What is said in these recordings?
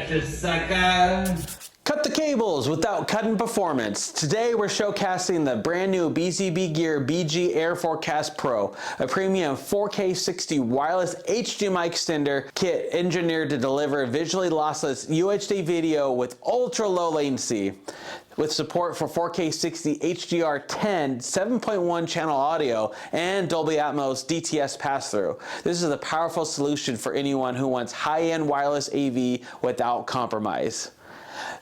Gotcha, sucker. Cut the cables without cutting performance. Today we're showcasing the brand new BCB Gear BG-AIR4KAST-PRO, a premium 4K 60 wireless HDMI extender kit engineered to deliver visually lossless UHD video with ultra low latency. With support for 4K 60 HDR10 7.1 channel audio and Dolby Atmos DTS pass-through. This is a powerful solution for anyone who wants high-end wireless AV without compromise.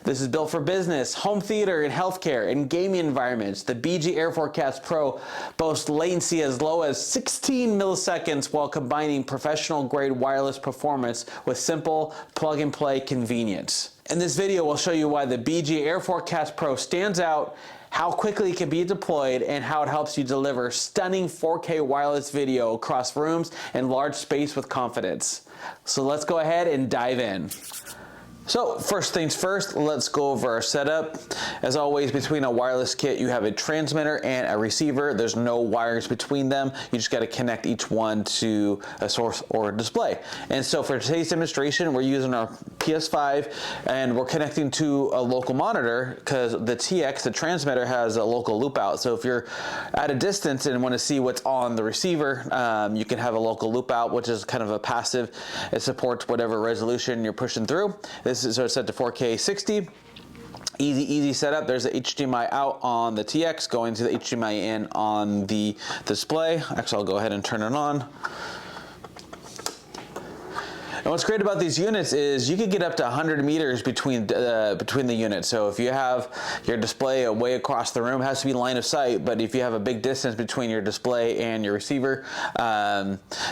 This is built for business, home theater, and healthcare, and gaming environments. The BG-AIR4KAST-PRO boasts latency as low as 16 milliseconds while combining professional-grade wireless performance with simple plug-and-play convenience. In this video, we'll show you why the BG-AIR4KAST-PRO stands out, how quickly it can be deployed, and how it helps you deliver stunning 4K wireless video across rooms and large space with confidence. So let's go ahead and dive in. So first things first, let's go over our setup. As always, between a wireless kit, you have a transmitter and a receiver. There's no wires between them. You just got to connect each one to a source or a display. And so for today's demonstration, we're using our PS5 and we're connecting to a local monitor because the TX, the transmitter, has a local loop out. So if you're at a distance and want to see what's on the receiver, you can have a local loop out, which is kind of a passive. It supports whatever resolution you're pushing through. This is set to 4K 60. Easy setup. There's the HDMI out on the TX going to the HDMI in on the display. Actually, I'll go ahead and turn it on. And what's great about these units is you can get up to 100 meters between the units. So if you have your display way across the room, it has to be line of sight, but if you have a big distance between your display and your receiver,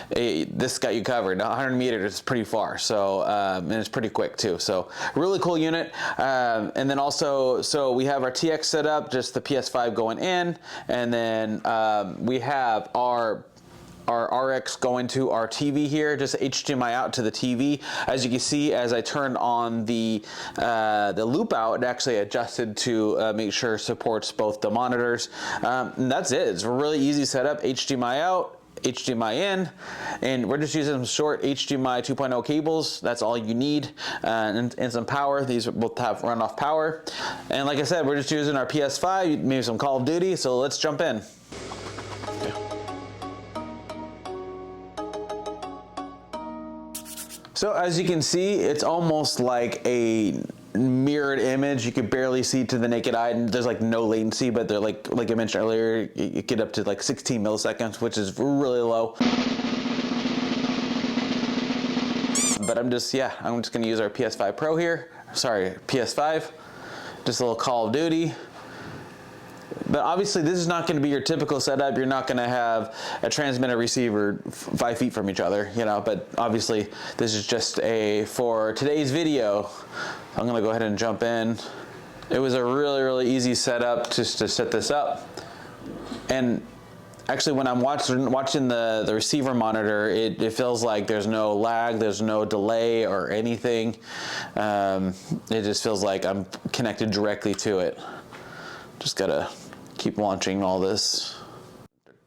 this got you covered. 100 meters is pretty far, so and it's pretty quick too. So really cool unit. And then also, so we have our TX set up, just the PS5 going in, and then we have our RX going to our TV here, just HDMI out to the TV. As you can see, as I turned on the loop out, it actually adjusted to make sure it supports both the monitors. And that's it. It's a really easy setup. HDMI out, HDMI in, and we're just using some short HDMI 2.0 cables. That's all you need, and some power. These both have runoff power. And like I said, we're just using our PS5, maybe some Call of Duty, so let's jump in. So as you can see, it's almost like a mirrored image. You could barely see to the naked eye, and there's like no latency, but they're like I mentioned earlier, you get up to like 16 milliseconds, which is really low. But I'm just gonna use our PS5 Pro here. Sorry, PS5. Just a little Call of Duty. But obviously this is not going to be your typical setup. You're not going to have a transmitter receiver 5 feet from each other, you know, but obviously this is just for today's video. I'm going to go ahead and jump in. It was a really easy setup just to set this up. And actually when I'm watching the receiver monitor, it feels like there's no lag, there's no delay or anything. It just feels like I'm connected directly to it. Just gotta keep launching all this.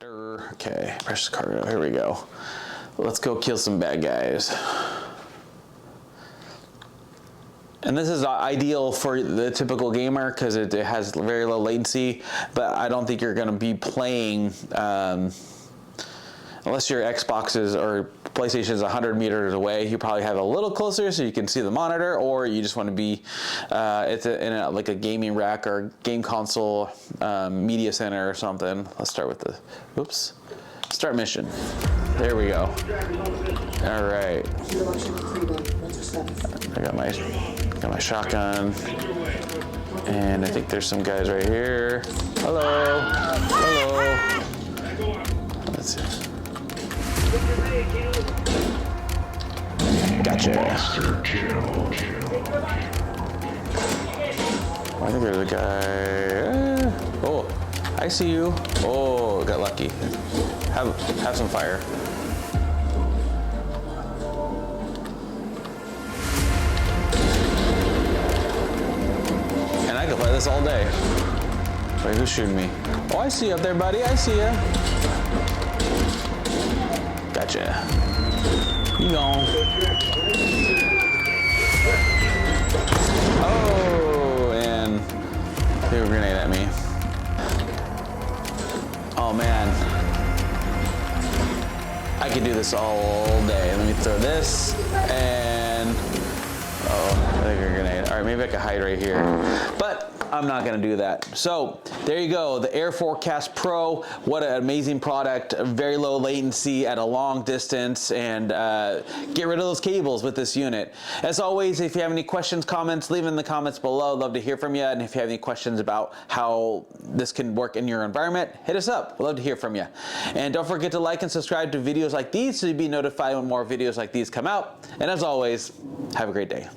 Okay, press cargo, here we go. Let's go kill some bad guys. And this is ideal for the typical gamer because it has very low latency, but I don't think you're gonna be playing, unless your Xboxes or PlayStation is 100 meters away, you probably have a little closer so you can see the monitor, or you just want to be in like a gaming rack or game console media center or something. Let's start with the, start mission. There we go. All right. I got my shotgun, and I think there's some guys right here. Hello. Let's see. Gotcha. I think there's a guy. Oh, I see you. Oh, got lucky. Have some fire. And I could play this all day. Wait, who's shooting me? Oh, I see you up there, buddy. I see you. Gotcha. You gone. a grenade at me. Oh man. I could do this all day. Let me throw this and I think a grenade. All right, maybe I could hide right here, but I'm not gonna do that. So there you go, the AIR4KAST-PRO. What an amazing product, very low latency at a long distance, and get rid of those cables with this unit. As always, if you have any questions, comments, leave them in the comments below. Love to hear from you. And if you have any questions about how this can work in your environment, hit us up. We'd love to hear from you. And don't forget to like and subscribe to videos like these so you'll be notified when more videos like these come out. And as always, have a great day.